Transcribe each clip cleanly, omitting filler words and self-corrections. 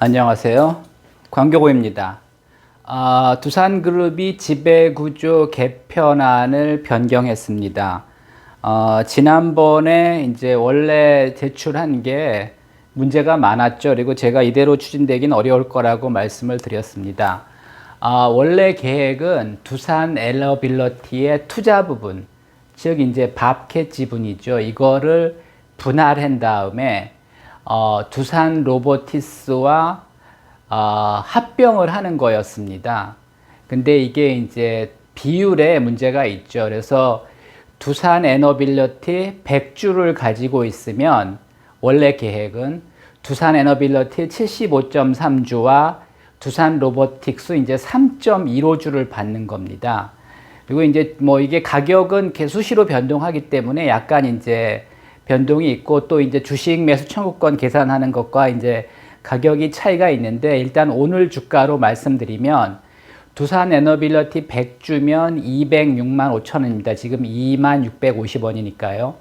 안녕하세요. 광교고입니다. 두산그룹이 지배구조 개편안을 변경했습니다. 지난번에 이제 원래 제출한 게 문제가 많았죠. 그리고 제가 이대로 추진되긴 어려울 거라고 말씀을 드렸습니다. 원래 계획은 두산 에너빌리티의 투자 부분, 즉 이제 밥캣 지분이죠. 이거를 분할한 다음에 두산 로보티스와 합병을 하는 거였습니다. 근데 이게 이제 비율에 문제가 있죠. 그래서 두산 에너빌리티 100주를 가지고 있으면 원래 계획은 두산 에너빌리티 75.3주와 두산 로보틱스 이제 3.15주를 받는 겁니다. 그리고 이제 뭐 이게 가격은 수시로 변동하기 때문에 약간 이제 변동이 있고 또 이제 주식 매수 청구권 계산하는 것과 이제 가격이 차이가 있는데 일단 오늘 주가로 말씀드리면 두산 에너빌리티 100주면 206만 5천 원입니다. 지금 2만 650원이니까요.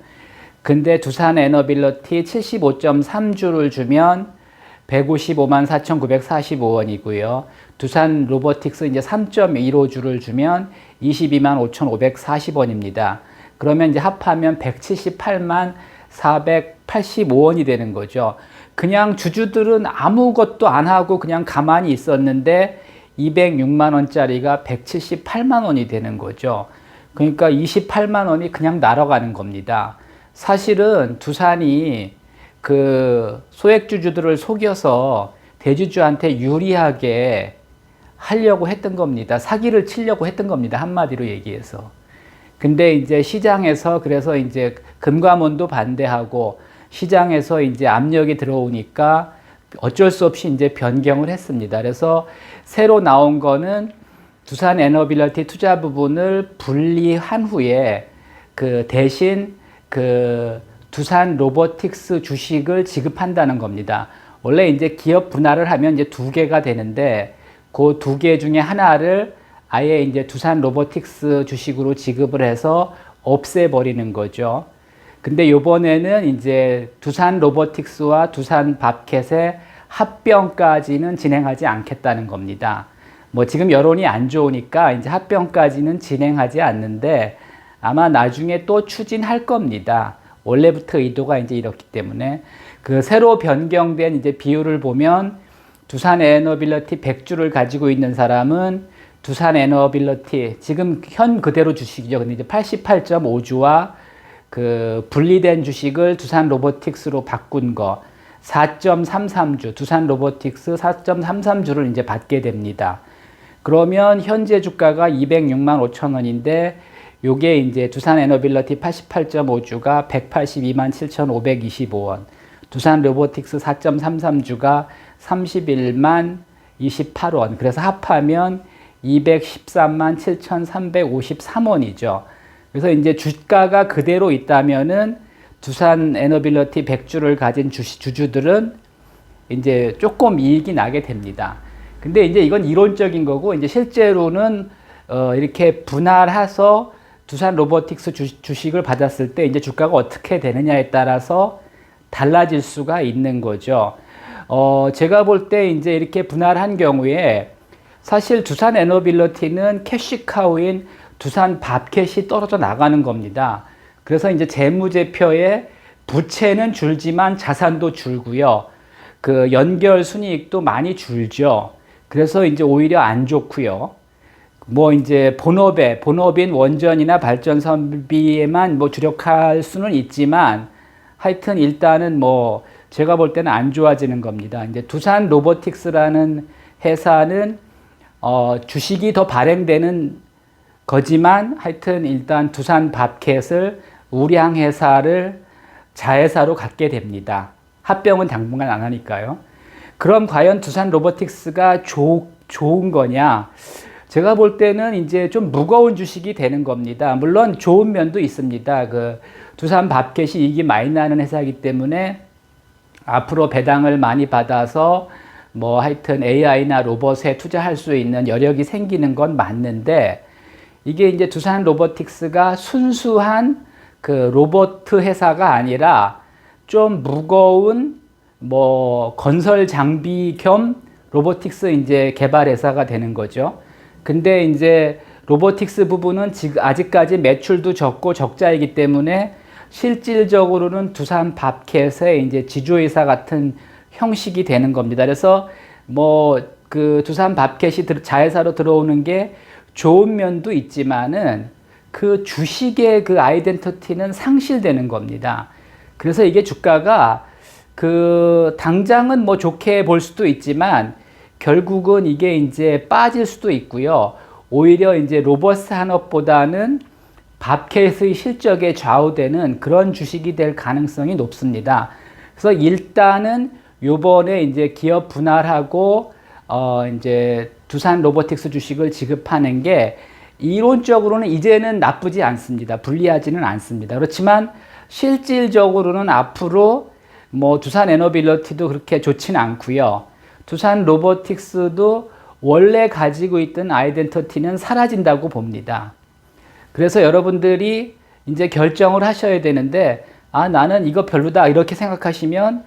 근데 두산 에너빌리티 75.3주를 주면 155만 4,945원이고요. 두산 로보틱스 이제 3.15주를 주면 22만 5,540원입니다. 그러면 이제 합하면 178만 485원이 되는 거죠. 그냥 주주들은 아무것도 안 하고 그냥 가만히 있었는데 206만 원짜리가 178만 원이 되는 거죠. 그러니까 28만 원이 그냥 날아가는 겁니다. 사실은 두산이 그 소액주주들을 속여서 대주주한테 유리하게 하려고 했던 겁니다. 사기를 치려고 했던 겁니다. 한마디로 얘기해서. 근데 이제 시장에서 그래서 이제 금감원도 반대하고 시장에서 이제 압력이 들어오니까 어쩔 수 없이 이제 변경을 했습니다. 그래서 새로 나온 거는 두산 에너빌리티 투자 부분을 분리한 후에 그 대신 그 두산 로보틱스 주식을 지급한다는 겁니다. 원래 이제 기업 분할을 하면 이제 두 개가 되는데 그 두 개 중에 하나를 아예 이제 두산 로보틱스 주식으로 지급을 해서 없애버리는 거죠. 근데 요번에는 이제 두산 로보틱스와 두산 밥캣의 합병까지는 진행하지 않겠다는 겁니다. 뭐 지금 여론이 안 좋으니까 이제 합병까지는 진행하지 않는데 아마 나중에 또 추진할 겁니다. 원래부터 의도가 이제 이렇기 때문에 그 새로 변경된 이제 비율을 보면 두산 에너빌리티 100주를 가지고 있는 사람은 두산 에너빌리티 지금 현 그대로 주식이죠. 근데 이제 88.5주와 그 분리된 주식을 두산 로보틱스로 바꾼 거 4.33주 두산 로보틱스 4.33주를 이제 받게 됩니다. 그러면 현재 주가가 206만 5천 원인데 요게 이제 두산 에너빌리티 88.5주가 182만 7,525원, 두산 로보틱스 4.33주가 31만 28원. 그래서 합하면 213만 7,353원이죠. 그래서 이제 주가가 그대로 있다면은 두산 에너빌리티 100주를 가진 주주들은 이제 조금 이익이 나게 됩니다. 근데 이제 이건 이론적인 거고 이제 실제로는 이렇게 분할해서 두산 로보틱스 주식을 받았을 때 이제 주가가 어떻게 되느냐에 따라서 달라질 수가 있는 거죠. 제가 볼 때 이제 이렇게 분할한 경우에 사실 두산 에너빌리티는 캐시카우인 두산 밥캣이 떨어져 나가는 겁니다. 그래서 이제 재무제표에 부채는 줄지만 자산도 줄고요. 그 연결 순이익도 많이 줄죠. 그래서 이제 오히려 안 좋고요. 뭐 이제 본업인 원전이나 발전선비에만 뭐 주력할 수는 있지만 하여튼 일단은 뭐 제가 볼 때는 안 좋아지는 겁니다. 이제 두산 로보틱스라는 회사는 주식이 더 발행되는 거지만 하여튼 일단 두산 밥캣을 우량 회사를 자회사로 갖게 됩니다. 합병은 당분간 안 하니까요. 그럼 과연 두산 로보틱스가 좋은 거냐? 제가 볼 때는 이제 좀 무거운 주식이 되는 겁니다. 물론 좋은 면도 있습니다. 그 두산 밥캣이 이익이 많이 나는 회사이기 때문에 앞으로 배당을 많이 받아서 뭐 하여튼 AI나 로봇에 투자할 수 있는 여력이 생기는 건 맞는데 이게 이제 두산 로보틱스가 순수한 그 로봇 회사가 아니라 좀 무거운 뭐 건설 장비 겸 로보틱스 이제 개발 회사가 되는 거죠. 근데 이제 로보틱스 부분은 지금 아직까지 매출도 적고 적자이기 때문에 실질적으로는 두산 밥캣의 이제 지주회사 같은 형식이 되는 겁니다. 그래서 뭐 그 두산 밥캣이 자회사로 들어오는 게 좋은 면도 있지만은 그 주식의 그 아이덴티티는 상실되는 겁니다. 그래서 이게 주가가 그 당장은 뭐 좋게 볼 수도 있지만 결국은 이게 이제 빠질 수도 있고요. 오히려 이제 로봇 산업보다는 밥캣의 실적에 좌우되는 그런 주식이 될 가능성이 높습니다. 그래서 일단은 요번에 이제 기업 분할하고 이제 두산 로보틱스 주식을 지급하는 게 이론적으로는 이제는 나쁘지 않습니다. 불리하지는 않습니다. 그렇지만 실질적으로는 앞으로 뭐 두산 에너빌리티도 그렇게 좋지는 않고요. 두산 로보틱스도 원래 가지고 있던 아이덴티티는 사라진다고 봅니다. 그래서 여러분들이 이제 결정을 하셔야 되는데, 아, 나는 이거 별로다 이렇게 생각하시면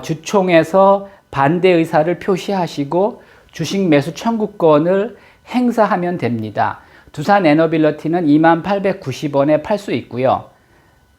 주총에서 반대 의사를 표시하시고 주식 매수 청구권을 행사하면 됩니다. 두산 에너빌리티는 2890원에 팔 수 있고요.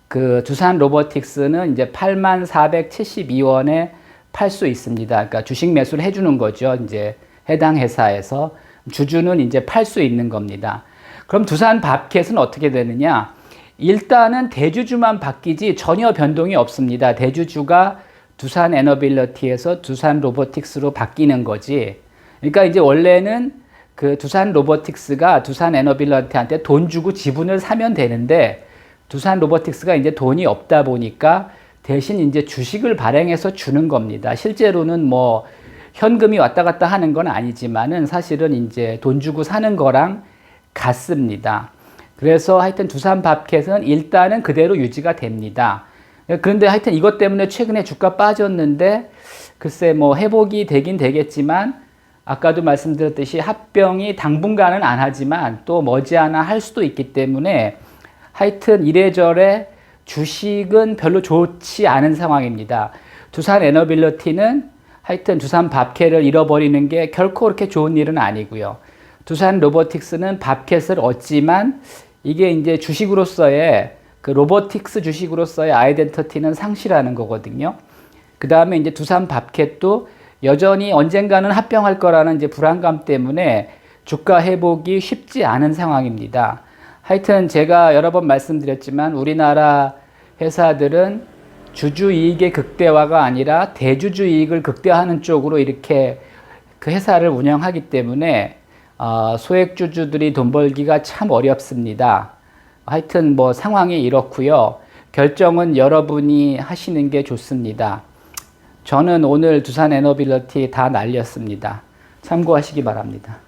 그 두산 로보틱스는 이제 8472원에 팔 수 있습니다. 그러니까 주식 매수를 해주는 거죠. 이제 해당 회사에서 주주는 이제 팔 수 있는 겁니다. 그럼 두산 밥캣은 어떻게 되느냐? 일단은 대주주만 바뀌지 전혀 변동이 없습니다. 대주주가 두산 에너빌리티에서 두산 로보틱스로 바뀌는 거지. 그러니까 이제 원래는 그 두산 로보틱스가 두산 에너빌리티한테 돈 주고 지분을 사면 되는데 두산 로보틱스가 이제 돈이 없다 보니까 대신 이제 주식을 발행해서 주는 겁니다. 실제로는 뭐 현금이 왔다 갔다 하는 건 아니지만은 사실은 이제 돈 주고 사는 거랑 같습니다. 그래서 하여튼 두산 밥캣은 일단은 그대로 유지가 됩니다. 그런데 하여튼 이것 때문에 최근에 주가 빠졌는데 글쎄 뭐 회복이 되긴 되겠지만 아까도 말씀드렸듯이 합병이 당분간은 안 하지만 또 머지않아 할 수도 있기 때문에 하여튼 이래저래 주식은 별로 좋지 않은 상황입니다. 두산 에너빌리티는 하여튼 두산 밥캣을 잃어버리는 게 결코 그렇게 좋은 일은 아니고요. 두산 로보틱스는 밥캣을 얻지만 이게 이제 주식으로서의 그 로보틱스 주식으로서의 아이덴티티는 상실하는 거거든요. 그 다음에 이제 두산 밥캣도 여전히 언젠가는 합병할 거라는 이제 불안감 때문에 주가 회복이 쉽지 않은 상황입니다. 하여튼 제가 여러 번 말씀드렸지만 우리나라 회사들은 주주 이익의 극대화가 아니라 대주주 이익을 극대화하는 쪽으로 이렇게 그 회사를 운영하기 때문에 소액주주들이 돈 벌기가 참 어렵습니다. 하여튼 뭐 상황이 이렇고요. 결정은 여러분이 하시는 게 좋습니다. 저는 오늘 두산 에너빌리티 다 날렸습니다. 참고하시기 바랍니다.